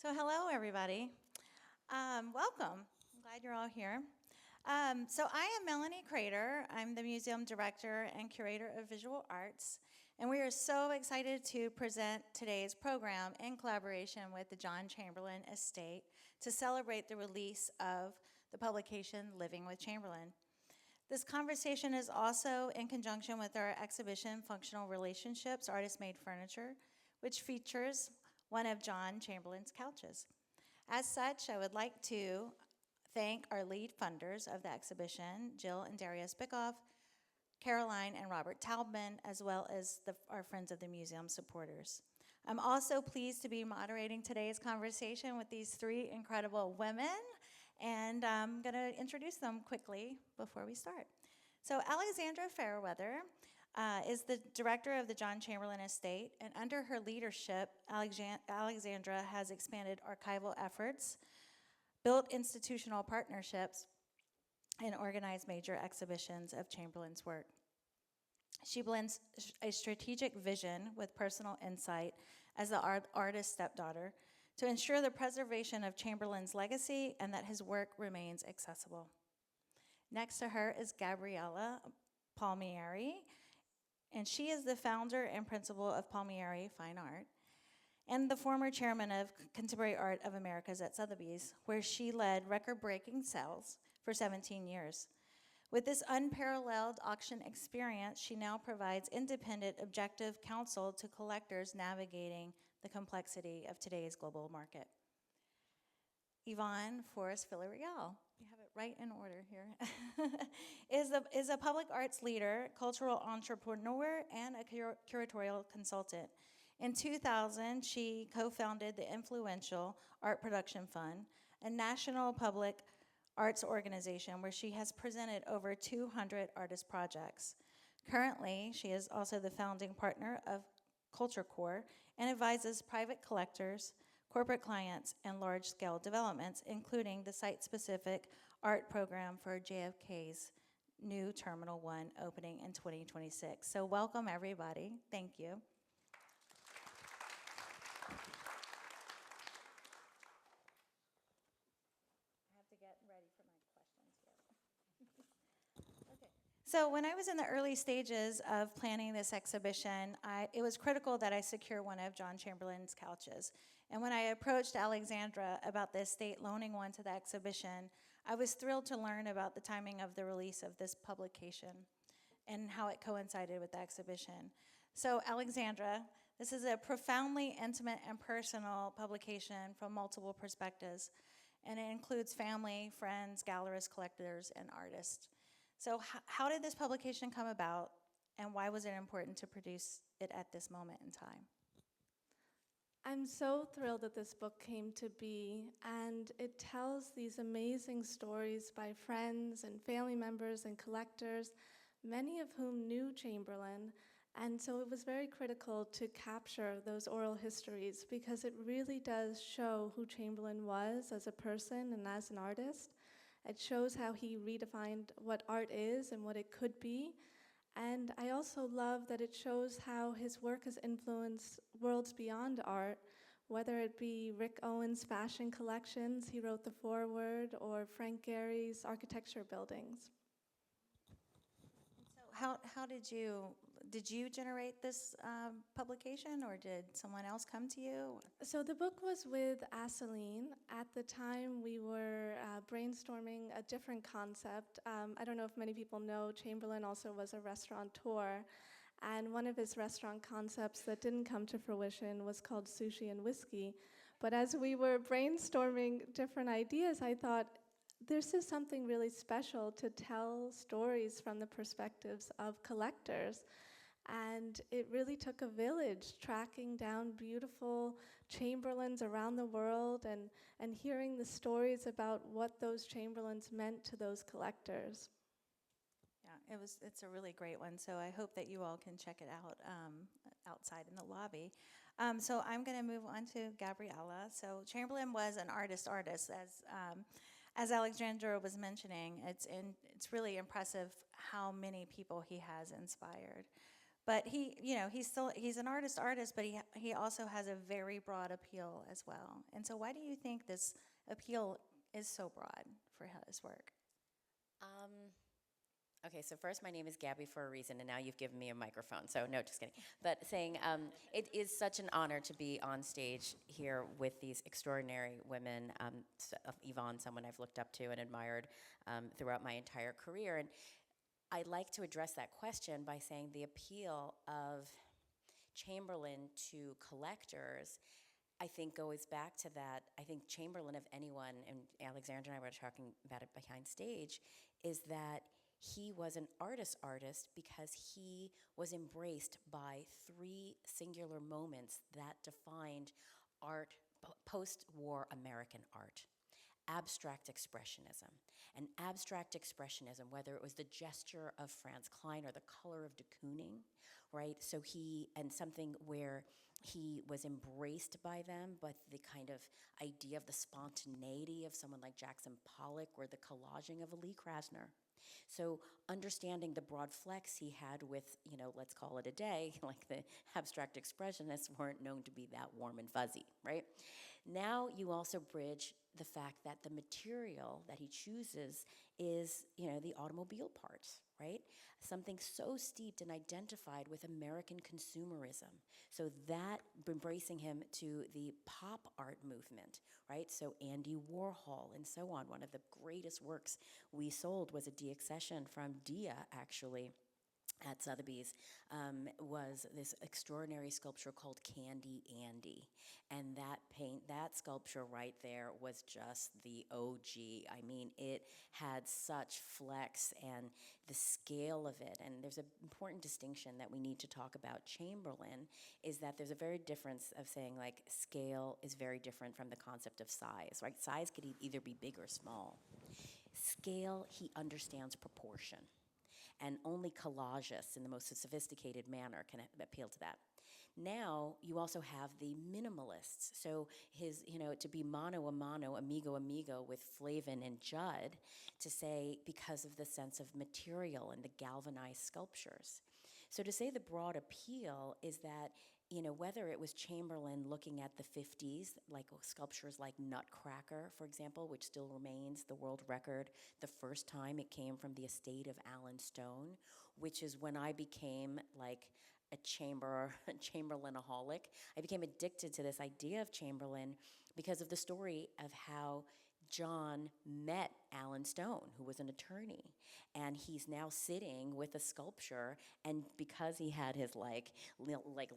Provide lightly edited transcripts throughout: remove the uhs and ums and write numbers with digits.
So hello, everybody. Welcome. I'm glad you're all here. So I am Melanie Crader. I'm the museum director and curator of visual arts, and we are so excited to present today's program in collaboration with the John Chamberlain Estate to celebrate the release of the publication Living with Chamberlain. This conversation is also in conjunction with our exhibition, Functional Relationships, Artist-Made Furniture, which features one of John Chamberlain's couches. As such, I would like to thank our lead funders of the exhibition, Jill and Darius Bickoff, Caroline and Robert Taubman, as well as our Friends of the Museum supporters. I'm also pleased to be moderating today's conversation with these three incredible women, and I'm going to introduce them quickly before we start. So Alexandra Fairweather is the director of the John Chamberlain Estate, and under her leadership, Alexandra has expanded archival efforts, built institutional partnerships, and organized major exhibitions of Chamberlain's work. She blends a strategic vision with personal insight as the artist's stepdaughter to ensure the preservation of Chamberlain's legacy and that his work remains accessible. Next to her is Gabriela Palmieri, and she is the founder and principal of Palmieri Fine Art and the former chairman of Contemporary Art of Americas at Sotheby's, where she led record-breaking sales for 17 years. With this unparalleled auction experience, she now provides independent, objective counsel to collectors navigating the complexity of today's global market. Yvonne Force Villareal, we have it right in order here, is a public arts leader, cultural entrepreneur, and a curatorial consultant. In 2000, she co-founded the influential Art Production Fund, a national public arts organization where she has presented over 200 artist projects. Currently, she is also the founding partner of Culture Core and advises private collectors, corporate clients, and large-scale developments, including the site-specific art program for JFK's new Terminal 1 opening in 2026. So welcome, everybody. Thank you. I have to get ready for my questions here. Okay. So when I was in the early stages of planning this exhibition, it was critical that I secure one of John Chamberlain's couches. And when I approached Alexandra about the estate loaning one to the exhibition, I was thrilled to learn about the timing of the release of this publication and how it coincided with the exhibition. So Alexandra, this is a profoundly intimate and personal publication from multiple perspectives, and it includes family, friends, gallerists, collectors, and artists. So how did this publication come about, and why was it important to produce it at this moment in time? I'm so thrilled that this book came to be, and it tells these amazing stories by friends and family members and collectors, many of whom knew Chamberlain, and so it was very critical to capture those oral histories because it really does show who Chamberlain was as a person and as an artist. It shows how he redefined what art is and what it could be. And I also love that it shows how his work has influenced worlds beyond art, whether it be Rick Owens' fashion collections, he wrote the foreword, or Frank Gehry's architecture buildings. So how did you generate this publication, or did someone else come to you? So the book was with ASSOULINE. At the time, we were brainstorming a different concept. I don't know if many people know, Chamberlain also was a restaurateur, and one of his restaurant concepts that didn't come to fruition was called sushi and whiskey. But as we were brainstorming different ideas, I thought, this is something really special to tell stories from the perspectives of collectors. And it really took a village tracking down beautiful Chamberlains around the world and hearing the stories about what those Chamberlains meant to those collectors. Yeah, it's a really great one, so I hope that you all can check it out outside in the lobby. So I'm going to move on to Gabriela. So Chamberlain was an artist, as Alexandra was mentioning. It's really impressive how many people he has inspired. But he's an artist, but he also has a very broad appeal as well. And so why do you think this appeal is so broad for his work? Um, okay, so first, my name is Gabby for a reason, and now you've given me a microphone. So no, just kidding. But saying it is such an honor to be on stage here with these extraordinary women. Yvonne, someone I've looked up to and admired throughout my entire career, and I'd like to address that question by saying the appeal of Chamberlain to collectors, I think, goes back to that. I think Chamberlain, of anyone, and Alexandra and I were talking about it behind stage, is that he was an artist because he was embraced by three singular moments that defined art, post-war American art. Abstract expressionism. And abstract expressionism, whether it was the gesture of Franz Klein or the color of de Kooning, right? So and something where he was embraced by them, but the kind of idea of the spontaneity of someone like Jackson Pollock or the collaging of Lee Krasner. So understanding the broad flex he had with, let's call it a day, like the abstract expressionists weren't known to be that warm and fuzzy, right? Now you also bridge the fact that the material that he chooses is, the automobile parts, right? Something so steeped and identified with American consumerism. So that embracing him to the pop art movement, right? So Andy Warhol and so on. One of the greatest works we sold was a deaccession from Dia, actually, at Sotheby's, was this extraordinary sculpture called Candy Andy. And that sculpture right there was just the OG. I mean, it had such flex and the scale of it. And there's an important distinction that we need to talk about Chamberlain, is that there's a very difference of saying, like, scale is very different from the concept of size, right? Size could either be big or small. Scale, he understands proportion. And only collagists in the most sophisticated manner can appeal to that. Now, you also have the minimalists. So his, to be mano a mano, amigo amigo with Flavin and Judd, to say because of the sense of material and the galvanized sculptures. So to say the broad appeal is that, whether it was Chamberlain looking at the 50s, like sculptures like Nutcracker, for example, which still remains the world record, the first time it came from the estate of Alan Stone, which is when I became like a Chamberlainaholic. I became addicted to this idea of Chamberlain because of the story of how John met Alan Stone, who was an attorney, and he's now sitting with a sculpture, and because he had his like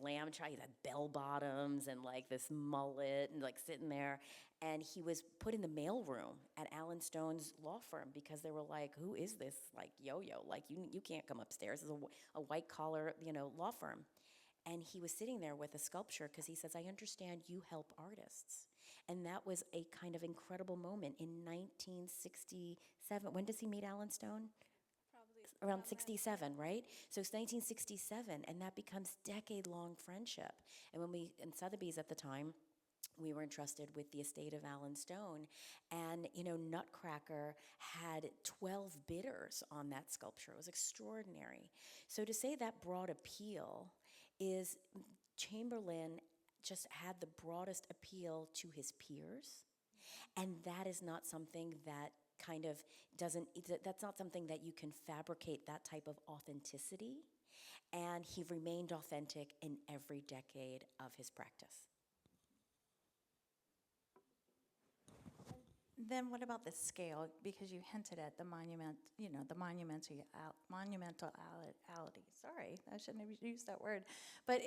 lamb chop, he had bell bottoms and like this mullet and like sitting there, and he was put in the mailroom at Alan Stone's law firm because they were like, who is this like yo-yo? Like you can't come upstairs. It's a white collar, law firm. And he was sitting there with a sculpture because he says, I understand you help artists. And that was a kind of incredible moment in 1967. When does he meet Alan Stone? Probably Around 67, right? So it's 1967, and that becomes decade-long friendship. And in Sotheby's at the time, we were entrusted with the estate of Alan Stone, and Nutcracker had 12 bidders on that sculpture. It was extraordinary. So to say that broad appeal is Chamberlain just had the broadest appeal to his peers, and that is not something that kind of that's not something that you can fabricate, that type of authenticity, and he remained authentic in every decade of his practice. Then what about the scale? Because you hinted at the monumentality. Sorry, I shouldn't have used that word. But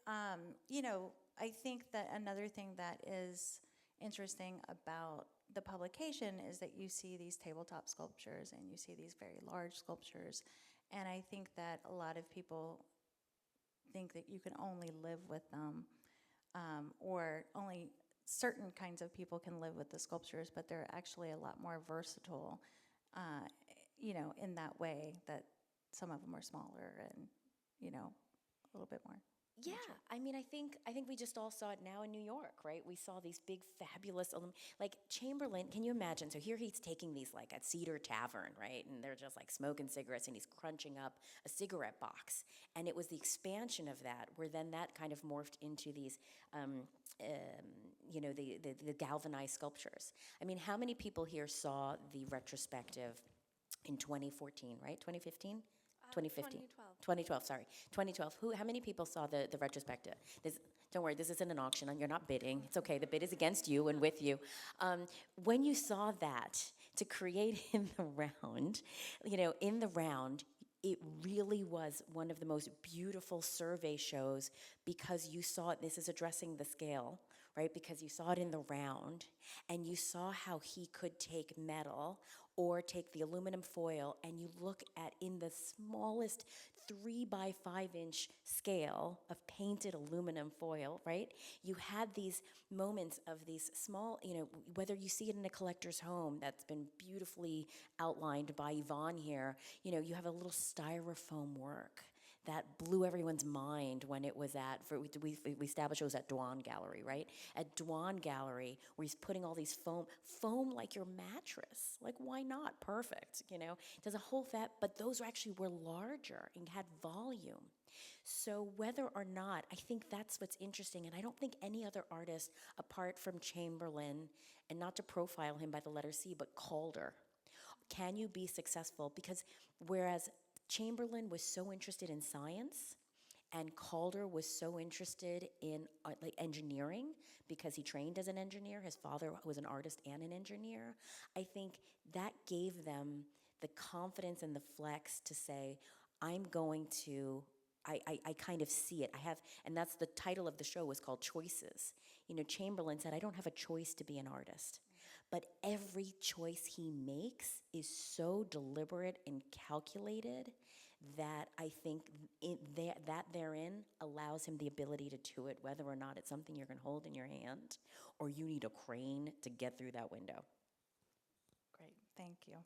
I think that another thing that is interesting about the publication is that you see these tabletop sculptures and you see these very large sculptures. And I think that a lot of people think that you can only live with them, or only certain kinds of people can live with the sculptures, but they're actually a lot more versatile, in that way, that some of them are smaller and, a little bit more. Yeah, I mean, I think we just all saw it now in New York, right? We saw these big, fabulous, like Chamberlain. Can you imagine? So here he's taking these like at Cedar Tavern, right? And they're just like smoking cigarettes, and he's crunching up a cigarette box. And it was the expansion of that, where then that kind of morphed into these, um, the galvanized sculptures. I mean, how many people here saw the retrospective in 2014, right? 2015? 2015. 2012. 2012, sorry. 2012. How many people saw the retrospective? Don't worry, this isn't an auction. You're not bidding. It's okay. The bid is against you and with you. When you saw that, to create in the round, it really was one of the most beautiful survey shows because you saw it. This is addressing the scale, right? Because you saw it in the round and you saw how he could take metal or take the aluminum foil, and you look at in the smallest 3 by 5 inch scale of painted aluminum foil, right? You had these moments of these small, whether you see it in a collector's home that's been beautifully outlined by Yvonne here, you have a little styrofoam work that blew everyone's mind when it was we established it was at Dwan Gallery, right? At Dwan Gallery, where he's putting all these foam like your mattress. Like, why not? Perfect, Does a whole but those actually were larger and had volume. So whether or not, I think that's what's interesting, and I don't think any other artist, apart from Chamberlain, and not to profile him by the letter C, but Calder, can you be successful? Because whereas Chamberlain was so interested in science, and Calder was so interested in engineering because he trained as an engineer. His father was an artist and an engineer. I think that gave them the confidence and the flex to say, I'm going to, I kind of see it. And that's the title of the show was called Choices. Chamberlain said, I don't have a choice to be an artist. But every choice he makes is so deliberate and calculated that I think that therein allows him the ability to do it, whether or not it's something you're going to hold in your hand or you need a crane to get through that window. Great, thank you.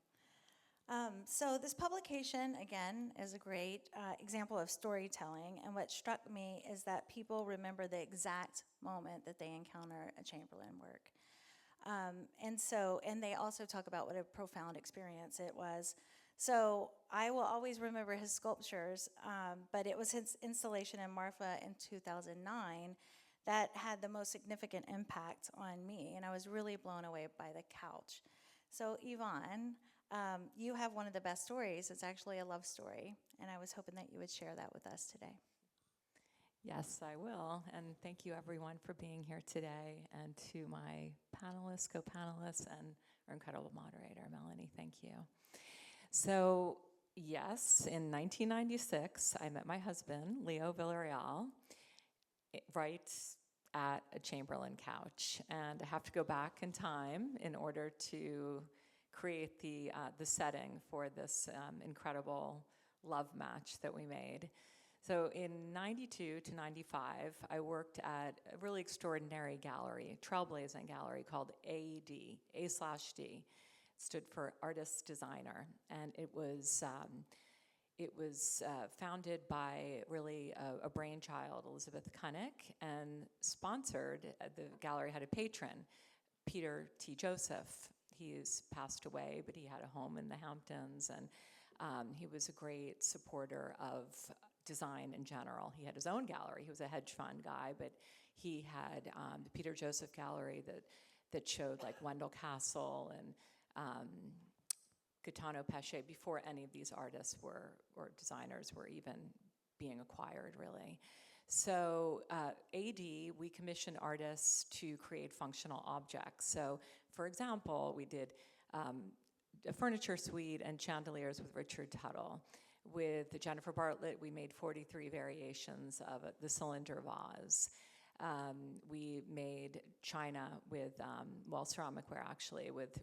So this publication, again, is a great example of storytelling, and what struck me is that people remember the exact moment that they encounter a Chamberlain work. And they also talk about what a profound experience it was. So I will always remember his sculptures, but it was his installation in Marfa in 2009 that had the most significant impact on me, and I was really blown away by the couch. So Yvonne, you have one of the best stories. It's actually a love story, and I was hoping that you would share that with us today. Yes, I will. And thank you, everyone, for being here today. And to my panelists, co-panelists, and our incredible moderator, Melanie, thank you. So, yes, in 1996, I met my husband, Leo Villareal, right at a Chamberlain couch. And I have to go back in time in order to create the setting for this incredible love match that we made. So in 92 to 95, I worked at a really extraordinary gallery, trailblazing gallery called AED, A/D. It stood for Artist Designer, and it was founded by really a brainchild, Elizabeth Kunnick, and sponsored. The gallery had a patron, Peter T. Joseph. He has passed away, but he had a home in the Hamptons, and he was a great supporter of design in general. He had his own gallery. He was a hedge fund guy, but he had the Peter Joseph Gallery that showed like Wendell Castle and Gaetano Pesce before any of these artists or designers were even being acquired, really. So AD, we commissioned artists to create functional objects. So, for example, we did a furniture suite and chandeliers with Richard Tuttle. With Jennifer Bartlett, we made 43 variations of the cylinder vase. We made china with, ceramicware actually, with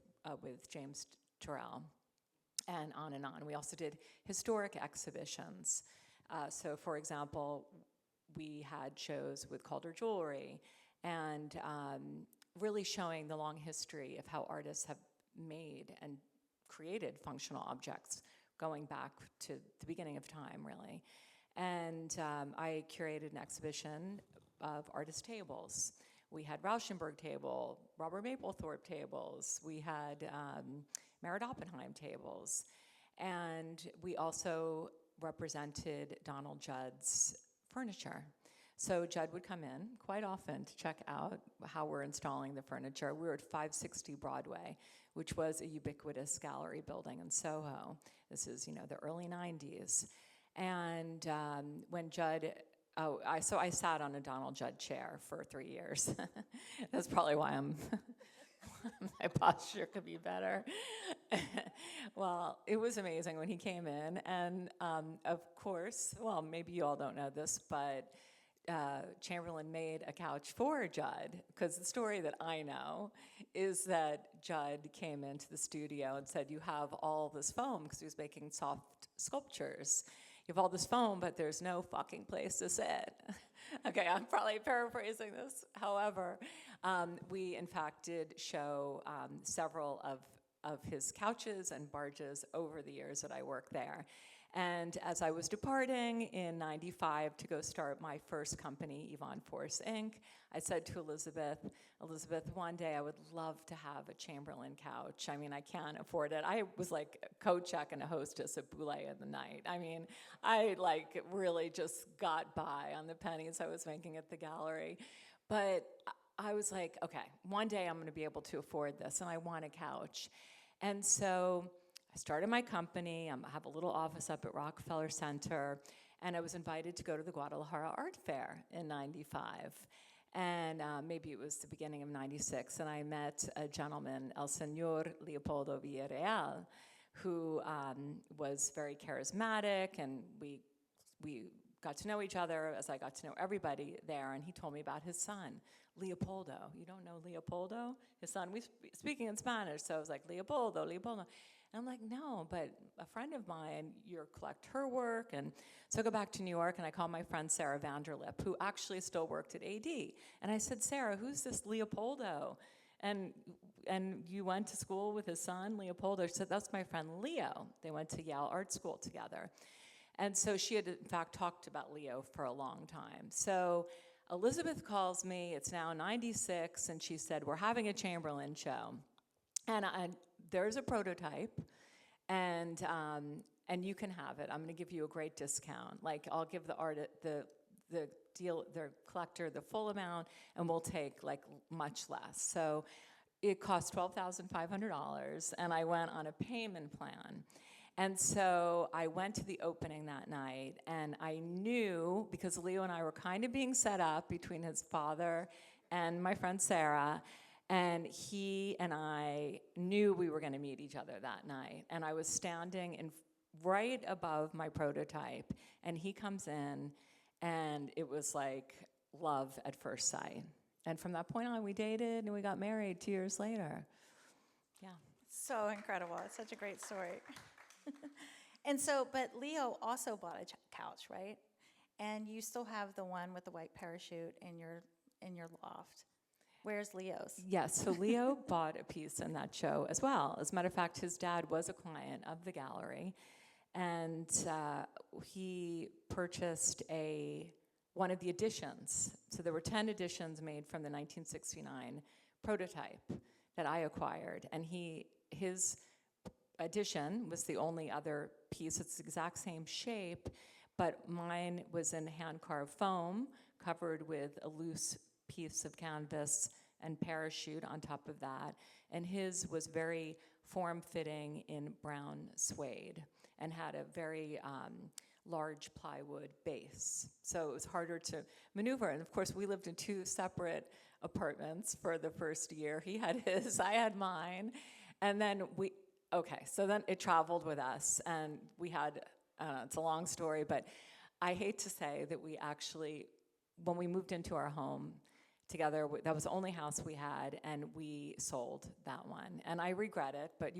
James Turrell, and on and on. We also did historic exhibitions. So, for example, we had shows with Calder Jewelry, and really showing the long history of how artists have made and created functional objects going back to the beginning of time, really. And I curated an exhibition of artist tables. We had Rauschenberg table, Robert Mapplethorpe tables, we had Merritt Oppenheim tables, and we also represented Donald Judd's furniture. So Judd would come in quite often to check out how we're installing the furniture. We were at 560 Broadway, which was a ubiquitous gallery building in Soho. This is, the early 90s. And when Judd, I sat on a Donald Judd chair for 3 years. That's probably why my posture could be better. Well, it was amazing when he came in. And of course, well, maybe you all don't know this, but Chamberlain made a couch for Judd, because the story that I know is that Judd came into the studio and said, "You have all this foam," because he was making soft sculptures. "You have all this foam, but there's no fucking place to sit." Okay, I'm probably paraphrasing this. However, we in fact did show several of his couches and barges over the years that I worked there. And as I was departing in '95 to go start my first company, Yvonne Force Inc., I said to Elizabeth, one day I would love to have a Chamberlain couch. I mean, I can't afford it. I was like a co-check and a hostess at Boulé in the night. I mean, I really just got by on the pennies I was making at the gallery. But I was like, okay, one day I'm going to be able to afford this, and I want a couch. And so I started my company. I have a little office up at Rockefeller Center, and I was invited to go to the Guadalajara Art Fair in '95. And maybe it was the beginning of '96, and I met a gentleman, El Señor Leopoldo Villareal, who was very charismatic, and we got to know each other as I got to know everybody there, and he told me about his son, Leopoldo. You don't know Leopoldo? His son, we speaking in Spanish, so I was like, Leopoldo. And I'm like, no, but a friend of mine, you collect her work. And so I go back to New York, and I call my friend Sarah Vanderlip, who actually still worked at AD. And I said, Sarah, who's this Leopoldo? And you went to school with his son, Leopoldo? She said, that's my friend Leo. They went to Yale Art School together. And so she had, in fact, talked about Leo for a long time. So Elizabeth calls me, it's now '96, and she said, we're having a Chamberlain show. And there's a prototype, and you can have it. I'm going to give you a great discount. Like, I'll give the collector the full amount, and we'll take much less. So it cost $12,500, and I went on a payment plan. And so I went to the opening that night, and I knew, because Leo and I were kind of being set up between his father and my friend Sarah, and he and I knew we were going to meet each other that night. And I was standing right above my prototype, and he comes in, and it was like love at first sight. And from that point on, we dated, and we got married 2 years later. Yeah. So incredible. It's such a great story. And so, but Leo also bought a couch, right? And you still have the one with the white parachute in your loft. Where's Leo's? Yes, so Leo bought a piece in that show as well. As a matter of fact, his dad was a client of the gallery, and he purchased one of the editions. So there were 10 editions made from the 1969 prototype that I acquired, and his edition was the only other piece. It's the exact same shape, but mine was in hand-carved foam, covered with a loose piece of canvas and parachute on top of that. And his was very form-fitting in brown suede and had a very large plywood base. So it was harder to maneuver. And of course, we lived in 2 separate apartments for the first year. He had his, I had mine. And then so then it traveled with us, and we had, it's a long story, but I hate to say that we actually, when we moved into our home together, that was the only house we had, and we sold that one. And I regret it, but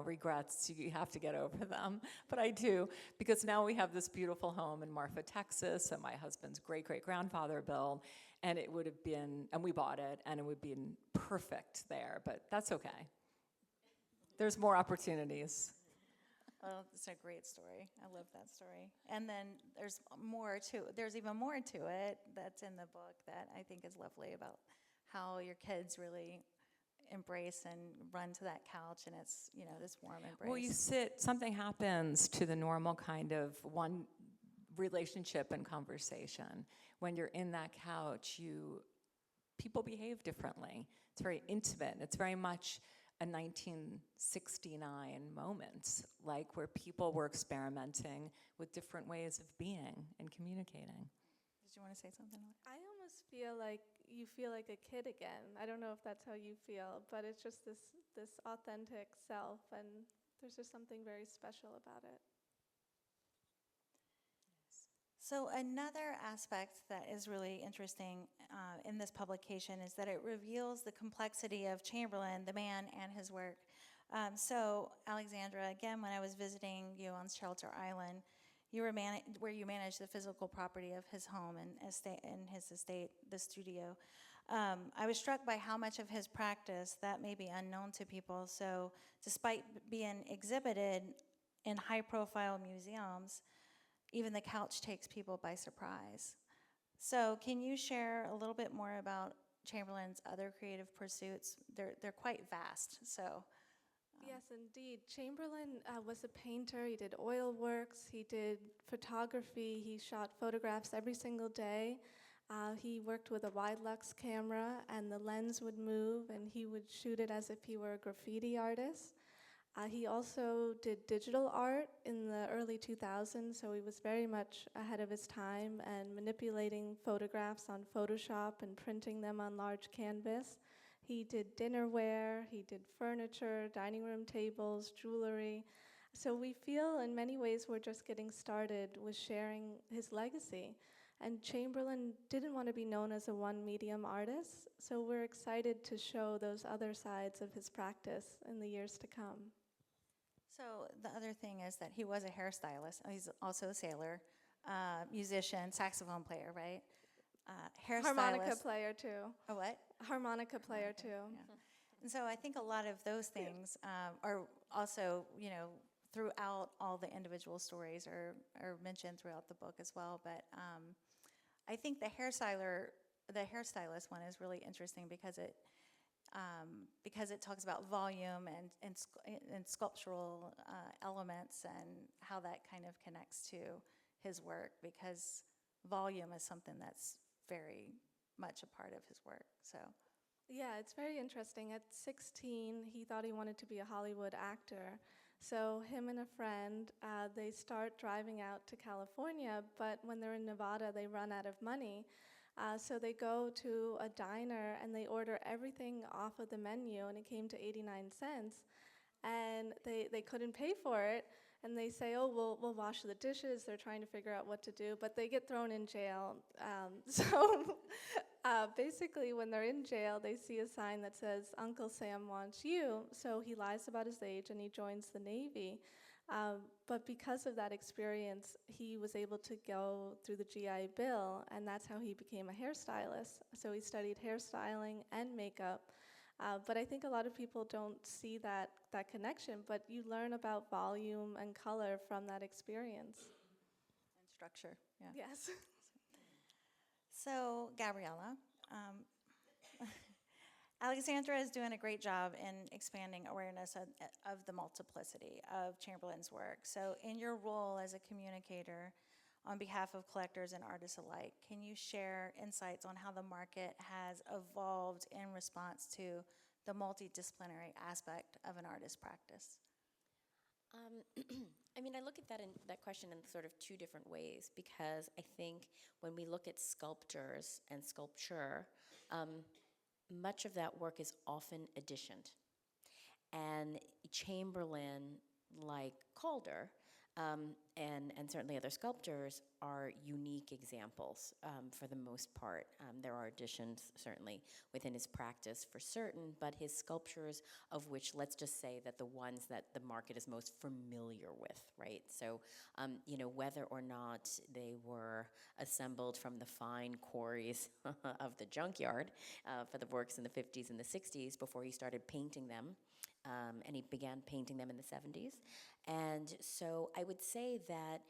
regrets, you have to get over them. But I do, because now we have this beautiful home in Marfa, Texas, that my husband's great-great-grandfather built, and it would have been, and we bought it, and it would have been perfect there, but that's okay. There's more opportunities. Well, it's a great story. I love that story. And then there's even more to it that's in the book that I think is lovely about how your kids really embrace and run to that couch, and it's, this warm embrace. Well, something happens to the normal kind of one relationship and conversation. When you're in that couch, people behave differently. It's very intimate. It's very much a 1969 moment, like where people were experimenting with different ways of being and communicating. Did you want to say something? I almost feel like you feel like a kid again. I don't know if that's how you feel, but it's just this authentic self, and there's just something very special about it. So another aspect that is really interesting in this publication is that it reveals the complexity of Chamberlain, the man, and his work. So Alexandra, again, when I was visiting you on Shelter Island, where you manage the physical property of his home and his estate, the studio, I was struck by how much of his practice that may be unknown to people. So despite being exhibited in high-profile museums, even the couch takes people by surprise. So can you share a little bit more about Chamberlain's other creative pursuits? They're quite vast, so. Yes, indeed. Chamberlain was a painter. He did oil works. He did photography. He shot photographs every single day. He worked with a wide lux camera, and the lens would move, and he would shoot it as if he were a graffiti artist. He also did digital art in the early 2000s, so he was very much ahead of his time and manipulating photographs on Photoshop and printing them on large canvas. He did dinnerware, he did furniture, dining room tables, jewelry. So we feel in many ways we're just getting started with sharing his legacy. And Chamberlain didn't want to be known as a one-medium artist, so we're excited to show those other sides of his practice in the years to come. So the other thing is that he was a hairstylist. He's also a sailor, musician, saxophone player, right? Hairstylist. Harmonica player too. A what? Harmonica player too. Yeah. And so I think a lot of those things are also, throughout all the individual stories are mentioned throughout the book as well. But I think the hairstylist one is really interesting because it talks about volume and sculptural elements and how that kind of connects to his work, because volume is something that's very much a part of his work. So yeah, it's very interesting. At 16, he thought he wanted to be a Hollywood actor. So him and a friend, they start driving out to California, but when they're in Nevada, they run out of money. So they go to a diner and they order everything off of the menu, and it came to 89 cents. And they couldn't pay for it, and they say, oh, we'll wash the dishes. They're trying to figure out what to do, but they get thrown in jail. Basically, when they're in jail, they see a sign that says, Uncle Sam wants you. So he lies about his age and he joins the Navy. But because of that experience, he was able to go through the GI Bill, and that's how he became a hairstylist. So he studied hairstyling and makeup. But I think a lot of people don't see that connection, but you learn about volume and color from that experience. and structure, yeah. Yes. So Gabriela, Alexandra is doing a great job in expanding awareness of the multiplicity of Chamberlain's work. So in your role as a communicator on behalf of collectors and artists alike, can you share insights on how the market has evolved in response to the multidisciplinary aspect of an artist's practice? I look at that question in sort of two different ways, because I think when we look at sculptors and sculpture, much of that work is often additioned. And Chamberlain, like Calder, and certainly other sculptors, are unique examples for the most part. There are additions certainly within his practice for certain, but his sculptures, of which let's just say that the ones that the market is most familiar with, right? So, whether or not they were assembled from the fine quarries of the junkyard for the works in the 50s and the 60s before he started painting them and he began painting them in the 70s. And so I would say that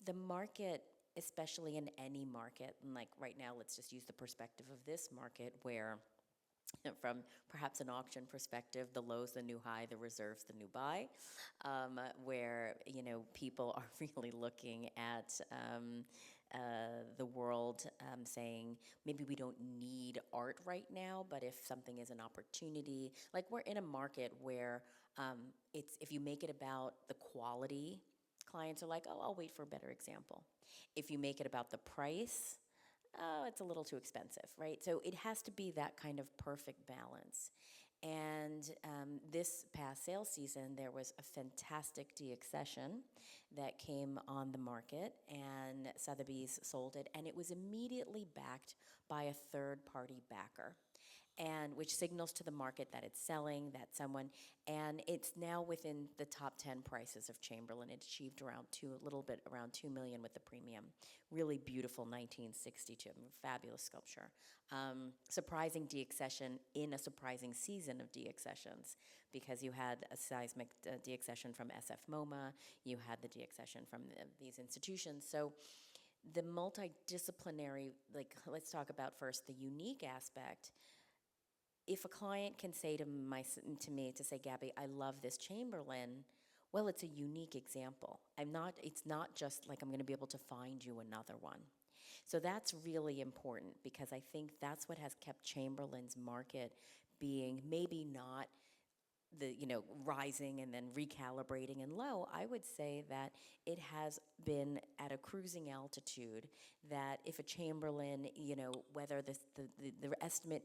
the market, especially in any market, and like right now, let's just use the perspective of this market where from perhaps an auction perspective, the low's the new high, the reserve's the new buy, where people are really looking at the world saying maybe we don't need art right now, but if something is an opportunity, like we're in a market where it's if you make it about the quality, clients are like, oh, I'll wait for a better example. If you make it about the price, oh, it's a little too expensive, right? So it has to be that kind of perfect balance. And this past sales season, there was a fantastic deaccession that came on the market, and Sotheby's sold it, and it was immediately backed by a third-party backer, and which signals to the market that it's selling, that someone, and it's now within the top 10 prices of Chamberlain. It achieved around a little bit around $2 million with the premium. Really beautiful 1962, fabulous sculpture. Surprising deaccession in a surprising season of deaccessions, because you had a seismic deaccession from SF MoMA, you had the deaccession from these institutions. So the multidisciplinary, like let's talk about first the unique aspect. If a client can say to me, to say, Gabby, I love this Chamberlain, well, it's a unique example. It's not just like I'm going to be able to find you another one. So that's really important, because I think that's what has kept Chamberlain's market being maybe not rising and then recalibrating and low. I would say that it has been at a cruising altitude, that if a Chamberlain, whether the estimate,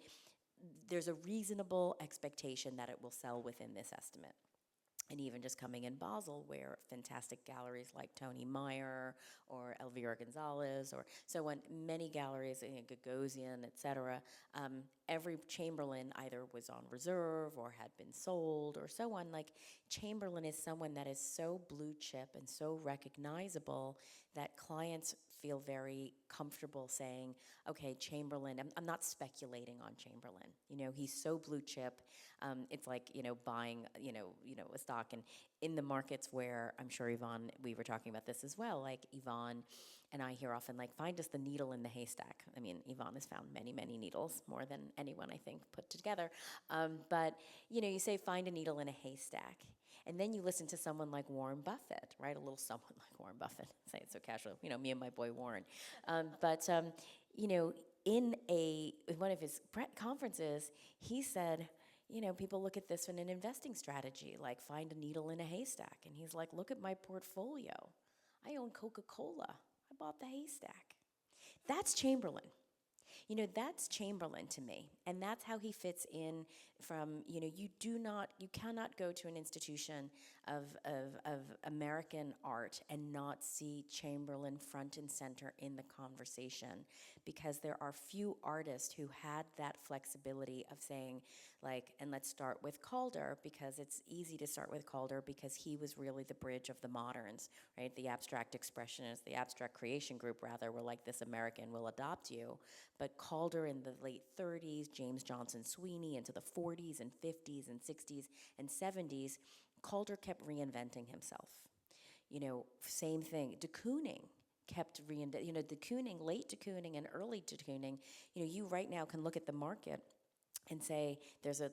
there's a reasonable expectation that it will sell within this estimate. And even just coming in Basel, where fantastic galleries like Tony Meyer or Elvira Gonzalez, or so on, many galleries, Gagosian, et cetera, every Chamberlain either was on reserve or had been sold or so on. Like, Chamberlain is someone that is so blue chip and so recognizable that clients feel very comfortable saying, okay, Chamberlain, I'm not speculating on Chamberlain. He's so blue chip. It's like, buying, a stock. And in the markets where, I'm sure Yvonne, we were talking about this as well, like Yvonne and I hear often, like, find us the needle in the haystack. I mean, Yvonne has found many, many needles, more than anyone, I think, put together. But, you say find a needle in a haystack. And then you listen to someone like Warren Buffett, right? A little someone like Warren Buffett, say it so casual, me and my boy Warren. But in one of his conferences, he said, people look at this in an investing strategy, like find a needle in a haystack. And he's like, look at my portfolio. I own Coca-Cola. I bought the haystack. That's Chamberlain. That's Chamberlain to me. And that's how he fits in from, you cannot go to an institution of American art and not see Chamberlain front and center in the conversation, because there are few artists who had that flexibility of saying, like, and let's start with Calder, because it's easy to start with Calder because he was really the bridge of the moderns, right? The abstract expressionists, the abstract creation group, rather, were like, this American will adopt you. But Calder in the late 30s, James Johnson Sweeney into the 40s and 50s and 60s and 70s, Calder kept reinventing himself. Same thing. De Kooning kept de Kooning, late de Kooning and early de Kooning. You right now can look at the market and say there's a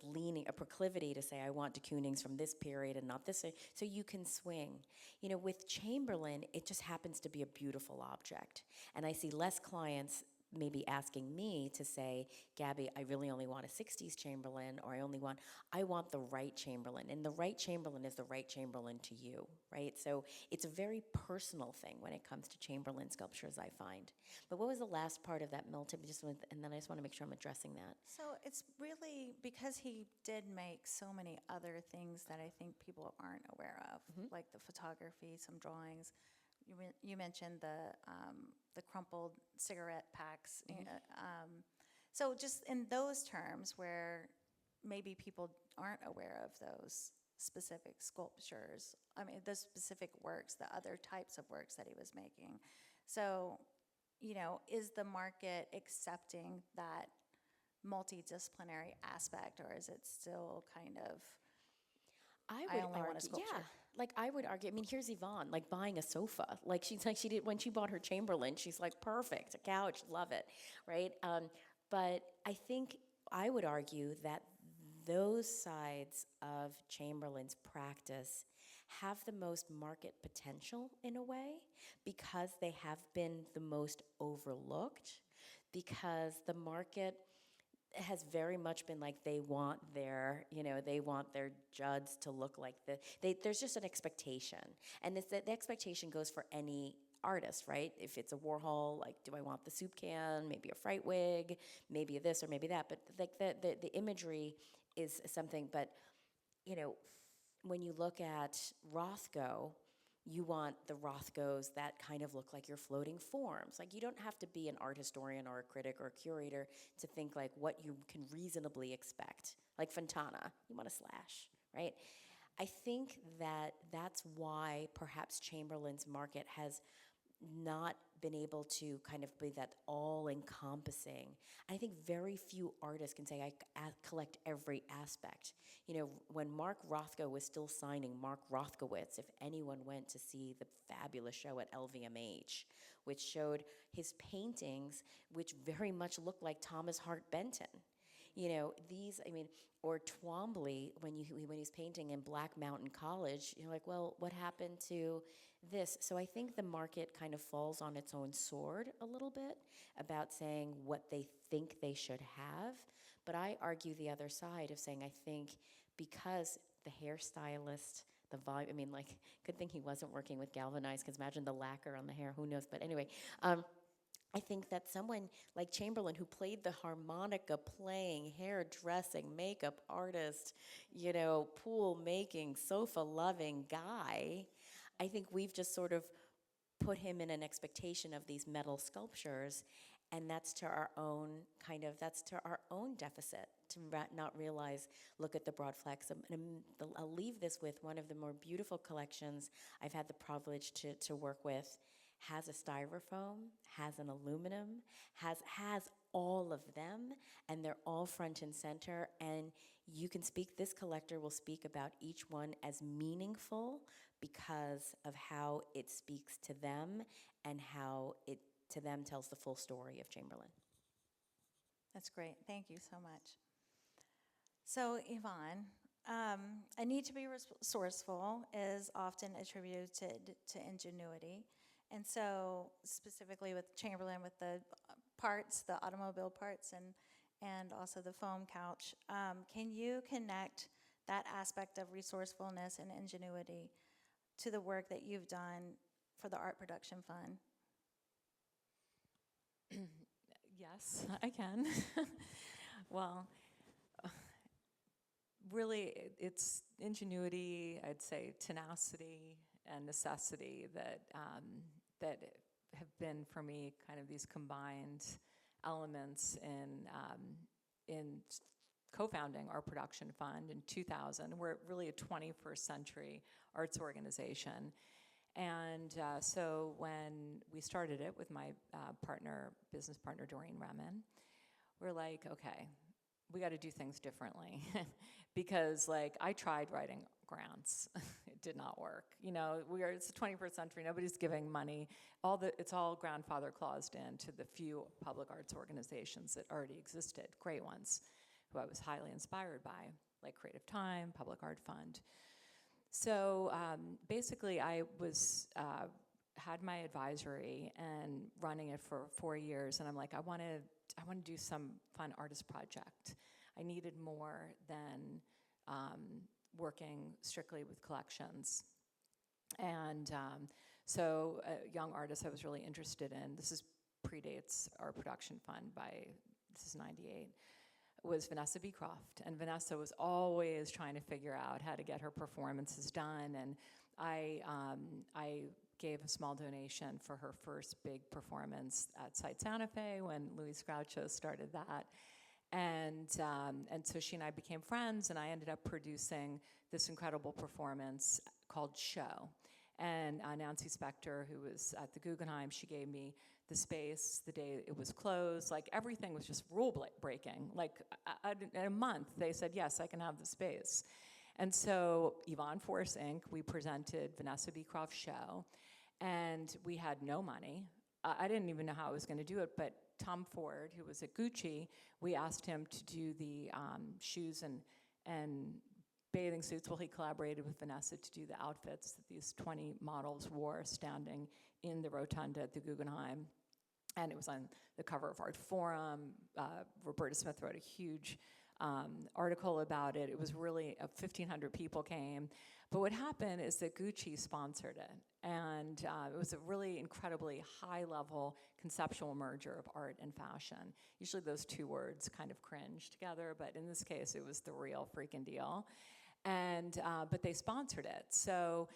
proclivity to say I want de Koonings from this period and not this. So you can swing. With Chamberlain, it just happens to be a beautiful object. And I see less clients maybe asking me to say, Gabby, I really only want a 60s Chamberlain, or I want the right Chamberlain. And the right Chamberlain is the right Chamberlain to you, right? So it's a very personal thing when it comes to Chamberlain sculptures, I find. But what was the last part of that, Milton? And then I just want to make sure I'm addressing that. So it's really because he did make so many other things that I think people aren't aware of, like the photography, some drawings. You mentioned the crumpled cigarette packs. So just in those terms, where maybe people aren't aware of those specific sculptures, those specific works, the other types of works that he was making. So, is the market accepting that multidisciplinary aspect, or is it still kind of I I would only want a argue, sculpture. yeah. Like I would argue. I mean, here's Yvonne, like buying a sofa. Like she did when she bought her Chamberlain. She's like perfect, a couch, love it, right? But I think I would argue that those sides of Chamberlain's practice have the most market potential in a way because they have been the most overlooked, because the market has very much been like they want their, they want their Judds to look like there's just an expectation. And the expectation goes for any artist, right? If it's a Warhol, like, do I want the soup can, maybe a fright wig, maybe this or maybe that, but like the imagery is something, but when you look at Rothko, you want the Rothkos that kind of look like you're floating forms. Like you don't have to be an art historian or a critic or a curator to think like what you can reasonably expect. Like Fontana, you want a slash, right? I think that that's why perhaps Chamberlain's market has not been able to kind of be that all-encompassing. I think very few artists can say, I collect every aspect. When Mark Rothko was still signing Mark Rothkowitz, if anyone went to see the fabulous show at LVMH, which showed his paintings, which very much looked like Thomas Hart Benton. Or Twombly, when he's painting in Black Mountain College, you're like, well, what happened to this? So I think the market kind of falls on its own sword a little bit about saying what they think they should have. But I argue the other side of saying I think because the hairstylist, the volume, good thing he wasn't working with galvanized, because imagine the lacquer on the hair, who knows? But anyway, I think that someone like Chamberlain, who played the harmonica playing, hairdressing, makeup artist, pool making, sofa loving guy, I think we've just sort of put him in an expectation of these metal sculptures, and that's to our own deficit, to not realize, look at the broad flex. I'll leave this with one of the more beautiful collections I've had the privilege to work with. Has a styrofoam, has an aluminum, has all of them, and they're all front and center, and this collector will speak about each one as meaningful because of how it speaks to them and how it to them tells the full story of Chamberlain. That's great. Thank you so much. So, Yvonne, a need to be resourceful is often attributed to ingenuity. And so, specifically with Chamberlain, with the parts, the automobile parts, and also the foam couch, can you connect that aspect of resourcefulness and ingenuity to the work that you've done for the Art Production Fund? Yes, I can. Well, really, it's ingenuity, I'd say tenacity and necessity that have been for me kind of these combined elements in co-founding our production fund in 2000. We're really a 21st century arts organization. And so when we started it with my business partner, Doreen Remen, we're like, okay, we got to do things differently. Because I tried writing grants. It did not work. It's the 21st century. Nobody's giving money. It's all grandfather claused in to the few public arts organizations that already existed, great ones, who I was highly inspired by, like Creative Time, Public Art Fund. So basically, I had my advisory and running it for 4 years, and I'm like, I want to do some fun artist project. I needed more than working strictly with collections. And so a young artist I was really interested in, this predates our production fund this is 98, was Vanessa Beecroft. And Vanessa was always trying to figure out how to get her performances done. And I gave a small donation for her first big performance at Site Santa Fe when Luis Groucho started that. And so she and I became friends, and I ended up producing this incredible performance called Show. And Nancy Spector, who was at the Guggenheim, she gave me the space the day it was closed. Everything was just rule breaking. In a month, they said, yes, I can have the space. And so Yvonne Force Inc., we presented Vanessa Beecroft's show, and we had no money. I didn't even know how I was going to do it, but Tom Ford, who was at Gucci, we asked him to do the shoes and bathing suits. Well, he collaborated with Vanessa to do the outfits that these 20 models wore standing in the rotunda at the Guggenheim. And it was on the cover of Art Forum. Roberta Smith wrote a huge article about it. It was really, 1,500 people came. But what happened is that Gucci sponsored it. And it was a really incredibly high-level conceptual merger of art and fashion. Usually those two words kind of cringe together, but in this case, it was the real freaking deal. And but they sponsored it. So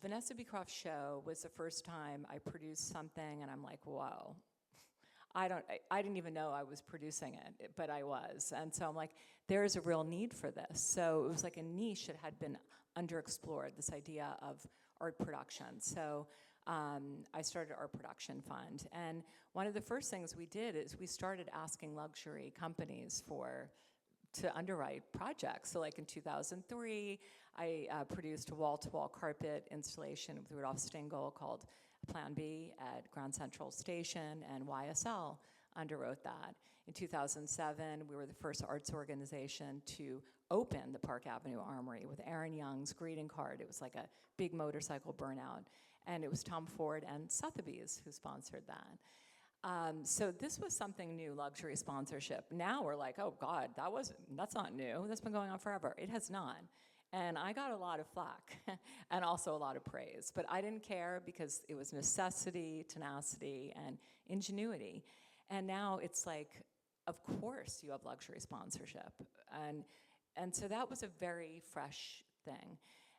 Vanessa Beecroft's show was the first time I produced something, and I'm like, whoa. I didn't even know I was producing it, but I was. And so I'm like, there's a real need for this. So it was like a niche that had been underexplored, this idea of art production. So I started our production fund. And one of the first things we did is we started asking luxury companies to underwrite projects. So like in 2003, I produced a wall-to-wall carpet installation with Rudolf Stingel called Plan B at Grand Central Station, and YSL underwrote that. In 2007, we were the first arts organization to open the Park Avenue Armory with Aaron Young's greeting card. It was like a big motorcycle burnout. And it was Tom Ford and Sotheby's who sponsored that. So this was something new, luxury sponsorship. Now we're like, oh God, that's not new. That's been going on forever. It has not. And I got a lot of flack and also a lot of praise. But I didn't care because it was necessity, tenacity, and ingenuity. And now it's like, of course you have luxury sponsorship. And so that was a very fresh thing.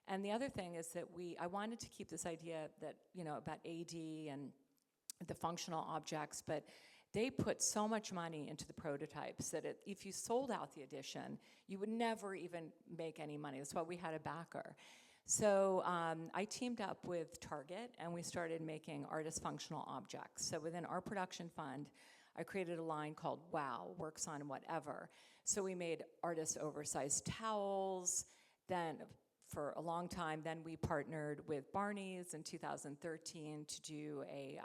And the other thing is that I wanted to keep this idea that, about AD and the functional objects, but they put so much money into the prototypes that if you sold out the edition, you would never even make any money. That's why we had a backer. So I teamed up with Target, and we started making artist functional objects. So within our production fund, I created a line called WOW, Works on Whatever. So we made artist oversized towels. Then for a long time, then we partnered with Barney's in 2013 to do a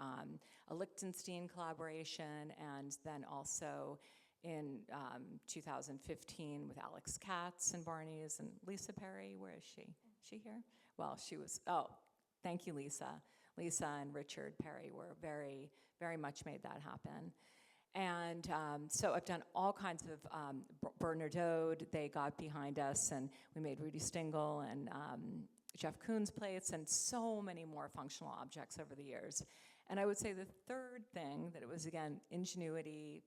Lichtenstein collaboration, and then also in 2015 with Alex Katz and Barney's, and Lisa Perry, where is she? Is she here? Well, she was, thank you, Lisa. Lisa and Richard Perry were very much made that happen. And so I've done all kinds of Bernardode. They got behind us, and we made Rudy Stingel and Jeff Koons plates, and so many more functional objects over the years. And I would say the third thing, that it was, again, ingenuity,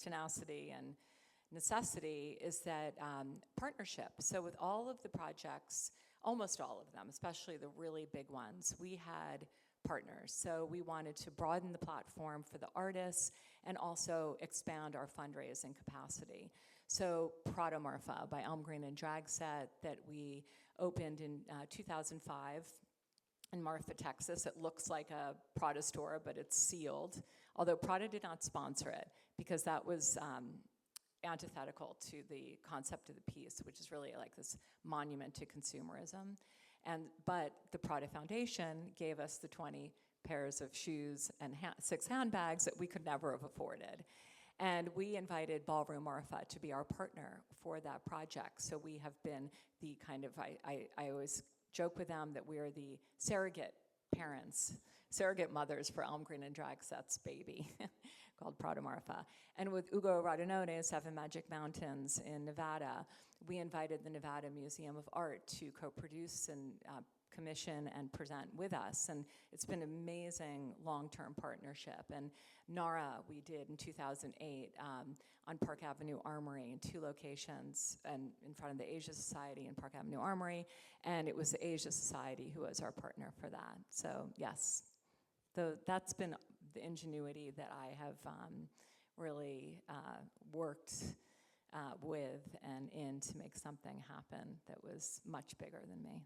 tenacity, and necessity, is that partnership. So with all of the projects, almost all of them, especially the really big ones, we had partners. So we wanted to broaden the platform for the artists and also expand our fundraising capacity. So Protomorpha by Elm Green and Dragset that we opened in 2005 in Marfa, Texas. It looks like a Prada store, but it's sealed. Although Prada did not sponsor it because that was antithetical to the concept of the piece, which is really like this monument to consumerism. But the Prada Foundation gave us the 20 pairs of shoes and 6 handbags that we could never have afforded. And we invited Ballroom Marfa to be our partner for that project. So we have been the kind of, I always joke with them that we are the surrogate parents, surrogate mothers for Elm Green and Dragset's baby called Protomorpha. And with Ugo Radonone, 7 Magic Mountains in Nevada, we invited the Nevada Museum of Art to co-produce and commission and present with us. And it's been an amazing long-term partnership. And NARA we did in 2008 on Park Avenue Armory in 2 locations, and in front of the Asia Society and Park Avenue Armory. And it was the Asia Society who was our partner for that. So yes, that's been the ingenuity that I have really worked with and in to make something happen that was much bigger than me.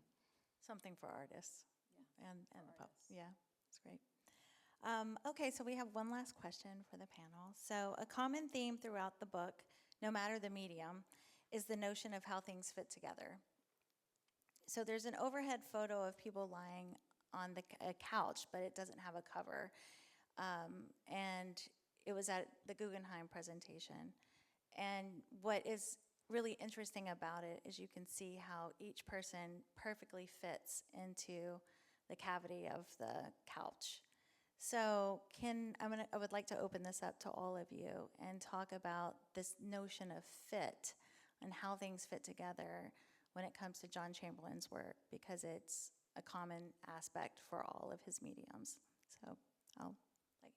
Something for artists. Yeah. And yeah, that's great. Okay, so we have one last question for the panel. So a common theme throughout the book, no matter the medium, is the notion of how things fit together. So there's an overhead photo of people lying on a couch, but it doesn't have a cover. And it was at the Guggenheim presentation. And what is really interesting about it is you can see how each person perfectly fits into the cavity of the couch. So I would like to open this up to all of you and talk about this notion of fit and how things fit together when it comes to John Chamberlain's work, because it's a common aspect for all of his mediums. So I'll like.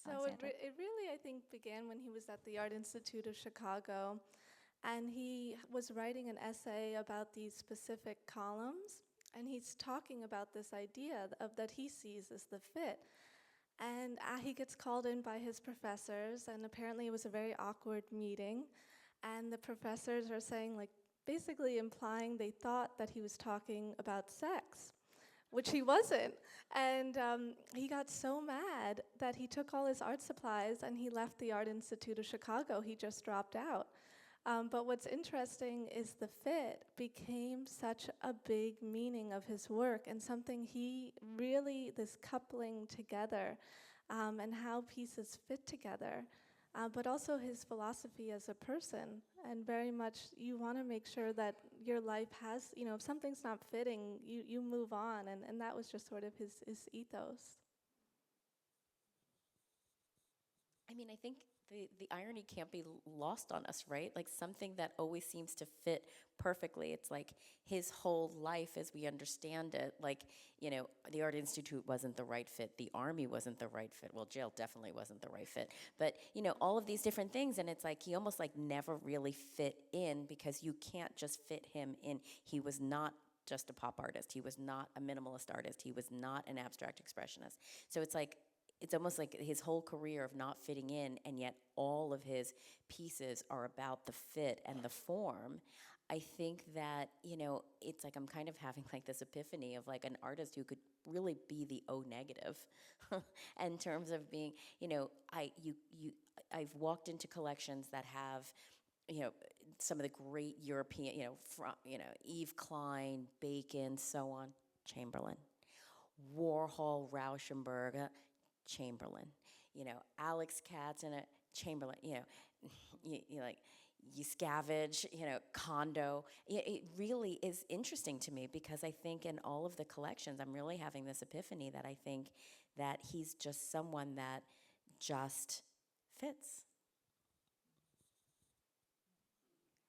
So Alexandra. it really, I think, began when he was at the Art Institute of Chicago, and he was writing an essay about these specific columns, and he's talking about this idea of that he sees as the fit. And he gets called in by his professors, and apparently it was a very awkward meeting, and the professors are saying, like, basically implying they thought that he was talking about sex, which he wasn't. And he got so mad that he took all his art supplies and he left the Art Institute of Chicago. He just dropped out. But what's interesting is the fit became such a big meaning of his work, and something he really, this coupling together and how pieces fit together. But also his philosophy as a person, and very much you want to make sure that your life has, if something's not fitting, you move on, and that was just sort of his ethos. I mean, I think the irony can't be lost on us, right? Like something that always seems to fit perfectly. It's like his whole life as we understand it. Like, the Art Institute wasn't the right fit. The Army wasn't the right fit. Well, jail definitely wasn't the right fit. But, all of these different things. And it's like he almost like never really fit in, because you can't just fit him in. He was not just a pop artist. He was not a minimalist artist. He was not an abstract expressionist. So it's almost like his whole career of not fitting in, and yet all of his pieces are about the fit and the form. I think that, it's like I'm kind of having like this epiphany of like an artist who could really be the O negative in terms of being, I've walked into collections that have, some of the great European, Yves Klein, Bacon, so on, Chamberlain. Warhol, Rauschenberg, Chamberlain, Alex Katz and a Chamberlain, you scavenge, Kondo. It really is interesting to me, because I think in all of the collections, I'm really having this epiphany that I think that he's just someone that just fits.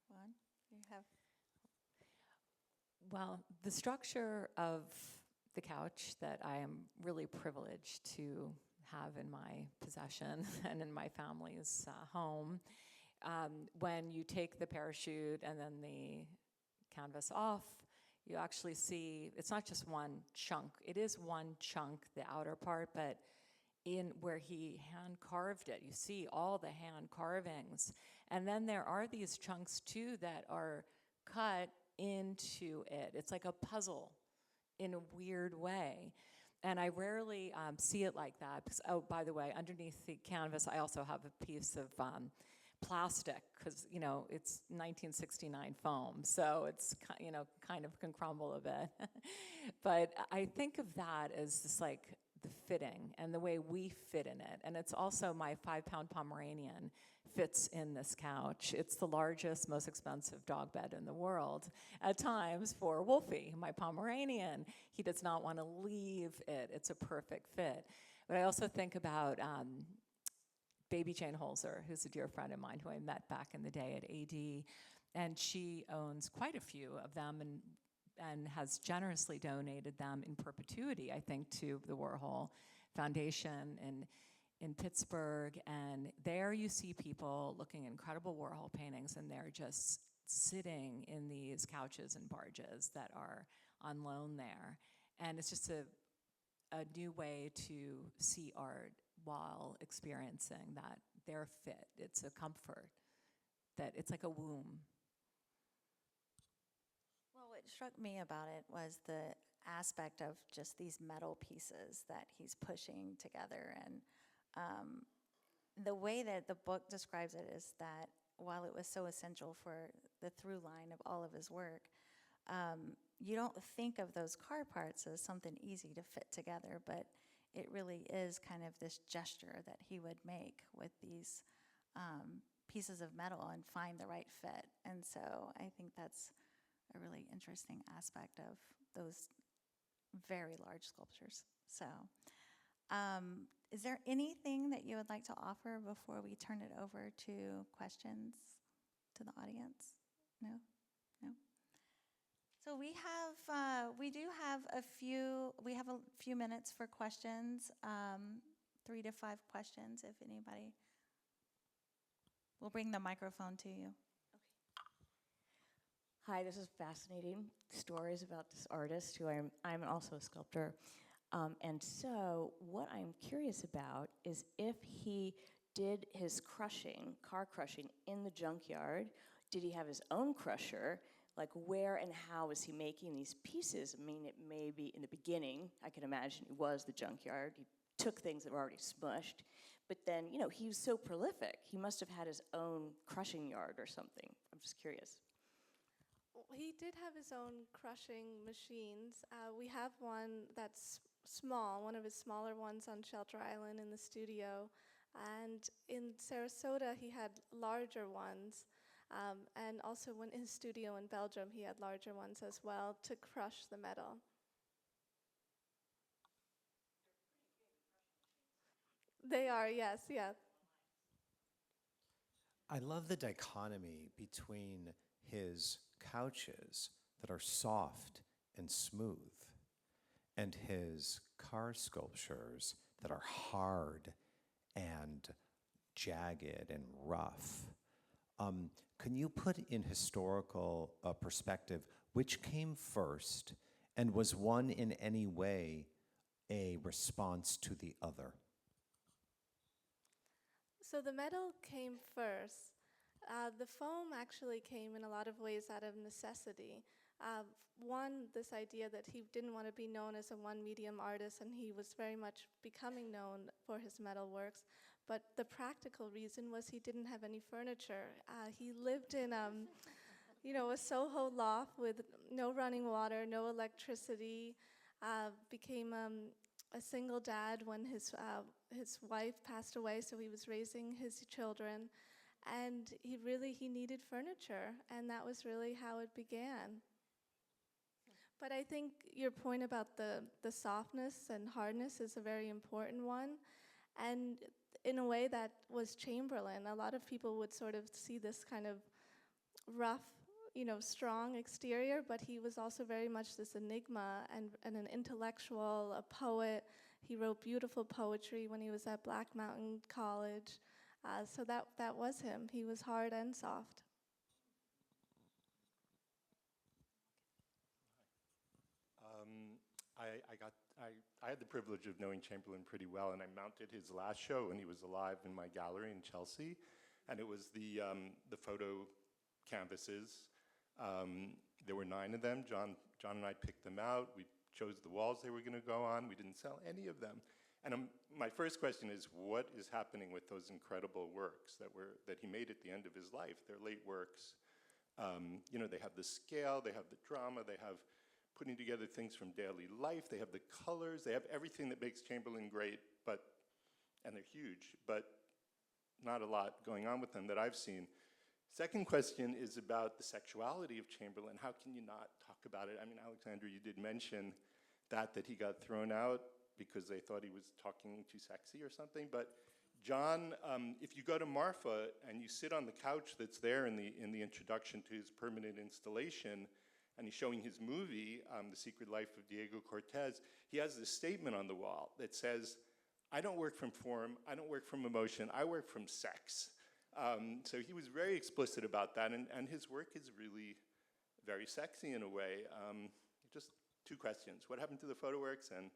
Juan, you have. Well, the structure of the couch that I am really privileged to have in my possession and in my family's home, when you take the parachute and then the canvas off, you actually see it's not just one chunk. It is one chunk, the outer part, but in where he hand carved it, you see all the hand carvings. And then there are these chunks too that are cut into it. It's like a puzzle in a weird way. And I rarely see it like that. Because, oh, by the way, underneath the canvas, I also have a piece of plastic, because, it's 1969 foam. So it's, kind of can crumble a bit. But I think of that as just like the fitting and the way we fit in it. And it's also my 5-pound Pomeranian fits in this couch. It's the largest, most expensive dog bed in the world at times for Wolfie, my Pomeranian. He does not want to leave it. It's a perfect fit. But I also think about Baby Jane Holzer, who's a dear friend of mine who I met back in the day at AD, and she owns quite a few of them and has generously donated them in perpetuity, I think, to the Warhol Foundation in Pittsburgh. And there you see people looking at incredible Warhol paintings, and they're just sitting in these couches and barges that are on loan there. And it's just a new way to see art while experiencing that their fit. It's a comfort, that it's like a womb. Well, what struck me about it was the aspect of just these metal pieces that he's pushing together. And the way that the book describes it is that while it was so essential for the through line of all of his work, you don't think of those car parts as something easy to fit together, but it really is kind of this gesture that he would make with these pieces of metal and find the right fit. And so I think that's a really interesting aspect of those very large sculptures. So is there anything that you would like to offer before we turn it over to questions to the audience? No? No? So we have a few minutes for questions, 3 to 5 questions if anybody. We'll bring the microphone to you. Hi, this is fascinating stories about this artist who I'm also a sculptor. And so what I'm curious about is if he did his car crushing in the junkyard, did he have his own crusher? Like where and how was he making these pieces? I mean, it may be in the beginning, I can imagine it was the junkyard. He took things that were already smushed. But then, he was so prolific. He must have had his own crushing yard or something. I'm just curious. He did have his own crushing machines. We have one that's small, one of his smaller ones on Shelter Island in the studio. And in Sarasota, he had larger ones. And also in his studio in Belgium, he had larger ones as well to crush the metal. They are, yes, yeah. I love the dichotomy between his couches that are soft and smooth and his car sculptures that are hard and jagged and rough. Can you put in historical perspective which came first, and was one in any way a response to the other? So the metal came first. The foam actually came in a lot of ways out of necessity. One, this idea that he didn't want to be known as a one-medium artist, and he was very much becoming known for his metal works. But the practical reason was he didn't have any furniture. He lived in a Soho loft with no running water, no electricity, became a single dad when his wife passed away, so he was raising his children. And he needed furniture, and that was really how it began. But I think your point about the softness and hardness is a very important one. And in a way, that was Chamberlain. A lot of people would sort of see this kind of rough, strong exterior, but he was also very much this enigma and an intellectual, a poet. He wrote beautiful poetry when he was at Black Mountain College. So that was him. He was hard and soft. I had the privilege of knowing Chamberlain pretty well, and I mounted his last show when he was alive in my gallery in Chelsea, and it was the photo canvases. There were 9 of them. John and I picked them out. We chose the walls they were going to go on. We didn't sell any of them. And my first question is, what is happening with those incredible works that he made at the end of his life? They're late works. They have the scale, they have the drama, they have putting together things from daily life, they have the colors, they have everything that makes Chamberlain great, and they're huge, but not a lot going on with them that I've seen. Second question is about the sexuality of Chamberlain. How can you not talk about it? I mean, Alexandra, you did mention that he got thrown out because they thought he was talking too sexy or something. But John, if you go to Marfa and you sit on the couch that's there in the introduction to his permanent installation, and he's showing his movie, The Secret Life of Diego Cortez, he has this statement on the wall that says, "I don't work from form, I don't work from emotion, I work from sex." So he was very explicit about that, and his work is really very sexy in a way. Just 2 questions. What happened to the photo works, and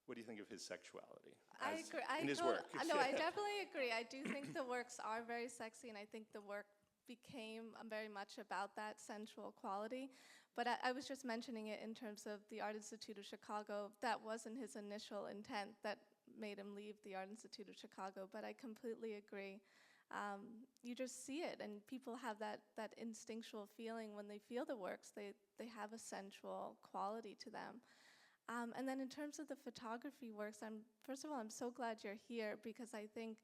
what do you think of his sexuality I agree. in his work? No, I definitely agree. I do think the works are very sexy, and I think the work became very much about that sensual quality. But I was just mentioning it in terms of the Art Institute of Chicago. That wasn't his initial intent that made him leave the Art Institute of Chicago, but I completely agree. You just see it, and people have that instinctual feeling when they feel the works. They have a sensual quality to them. And then in terms of the photography works, first of all, I'm so glad you're here, because I think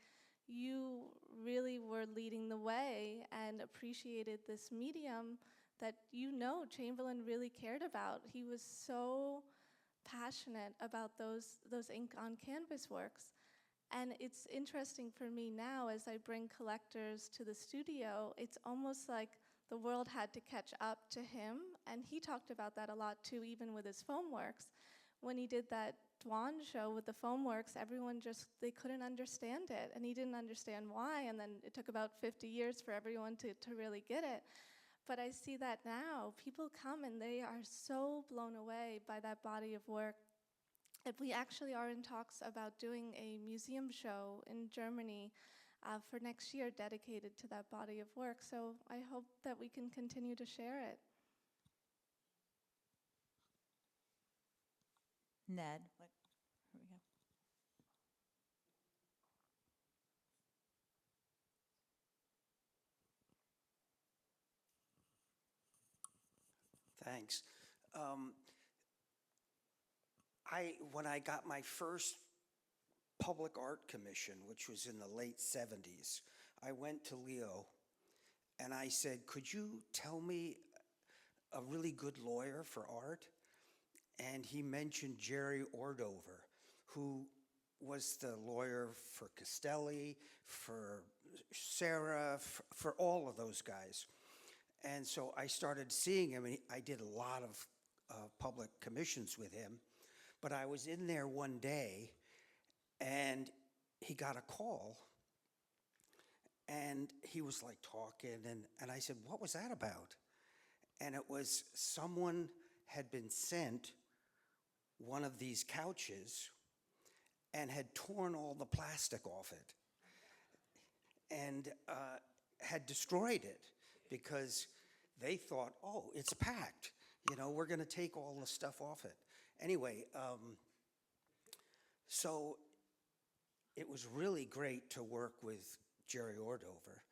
you really were leading the way and appreciated this medium that Chamberlain really cared about. He was so passionate about those ink on canvas works. And it's interesting for me now, as I bring collectors to the studio, it's almost like the world had to catch up to him. And he talked about that a lot too, even with his foam works. When he did that Dwan show with the foam works, everyone they couldn't understand it. And he didn't understand why. And then it took about 50 years for everyone to really get it. But I see that now. People come and they are so blown away by that body of work. And we actually are in talks about doing a museum show in Germany for next year dedicated to that body of work. So I hope that we can continue to share it. Ned, what? Here we go. Thanks. When I got my first public art commission, which was in the late 70s, I went to Leo and I said, could you tell me a really good lawyer for art? And he mentioned Jerry Ordover, who was the lawyer for Castelli, for Sarah, for all of those guys. And so I started seeing him, and I did a lot of public commissions with him. But I was in there one day, and he got a call, and he was like talking, and I said, what was that about? And it was someone had been sent one of these couches and had torn all the plastic off it and had destroyed it, because they thought, oh, it's packed. We're going to take all the stuff off it. Anyway, so it was really great to work with Jerry Ordover.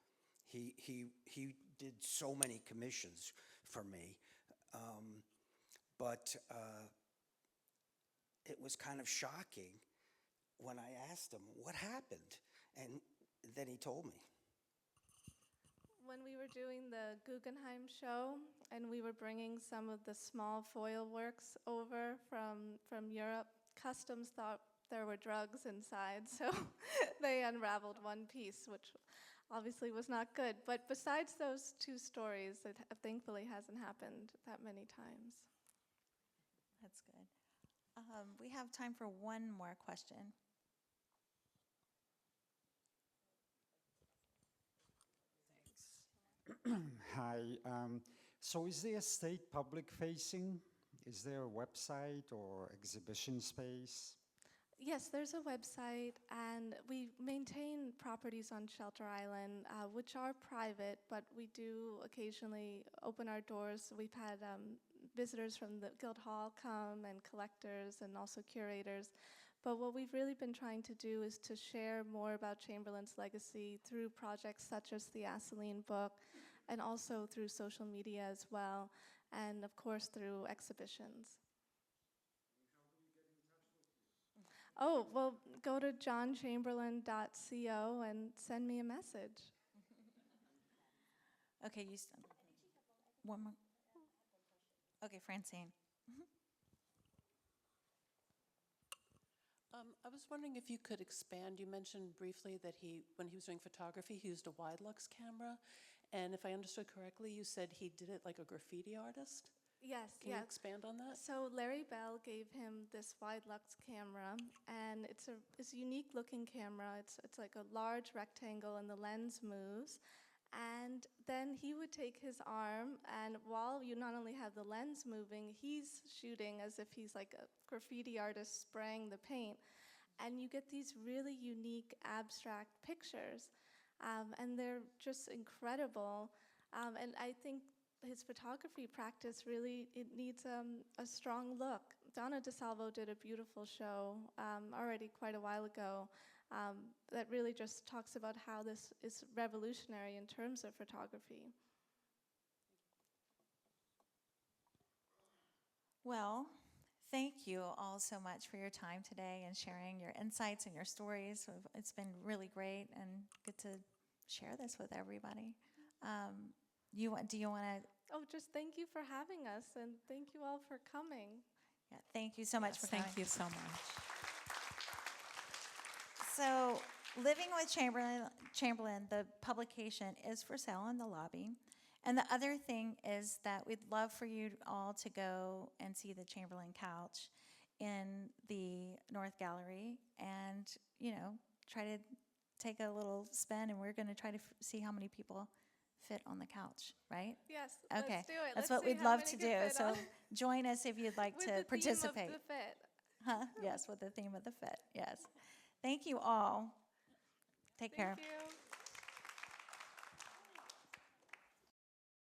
He did so many commissions for me, but it was kind of shocking when I asked him what happened, and then he told me. When we were doing the Guggenheim show, and we were bringing some of the small foil works over from Europe, Customs thought there were drugs inside, so they unraveled one piece, which obviously was not good. But besides those two stories, it thankfully hasn't happened that many times. That's good. We have time for one more question. Hi. So is the estate public facing? Is there a website or exhibition space? Yes, there's a website, and we maintain properties on Shelter Island, which are private, but we do occasionally open our doors. We've had visitors from the Guildhall come, and collectors, and also curators. But what we've really been trying to do is to share more about Chamberlain's legacy through projects such as the ASSOULINE book, and also through social media as well, and of course through exhibitions. Oh, well, go to johnchamberlain.co and send me a message. Okay, one more. Okay, Francine. I was wondering if you could expand. You mentioned briefly that when he was doing photography, he used a wide lux camera. And if I understood correctly, you said he did it like a graffiti artist? Yes, Can you expand on that? So Larry Bell gave him this wide lux camera, and it's a unique looking camera. It's like a large rectangle, and the lens moves. And then he would take his arm, and while you not only have the lens moving, he's shooting as if he's like a graffiti artist spraying the paint. And you get these really unique abstract pictures. And they're just incredible. And I think his photography practice really, it needs a strong look. Donna DeSalvo did a beautiful show already quite a while ago that really just talks about how this is revolutionary in terms of photography. Well, thank you all so much for your time today and sharing your insights and your stories. It's been really great and good to share this with everybody. Do you want to? Oh, just thank you for having us, and thank you all for coming. Yeah, thank you so much for coming. Thank you so much. So, Living with Chamberlain, the publication is for sale in the lobby. And the other thing is that we'd love for you all to go and see the Chamberlain couch in the North Gallery and, try to take a little spin, and we're going to try to see how many people fit on the couch, right? Yes, Okay. let's do it. That's Let's what see we'd how love many to can do. fit So on. join us if you'd like With to the participate. theme of the fit. Huh? Yes, with the theme of the fit. Yes. Thank you all. Take care. Thank you.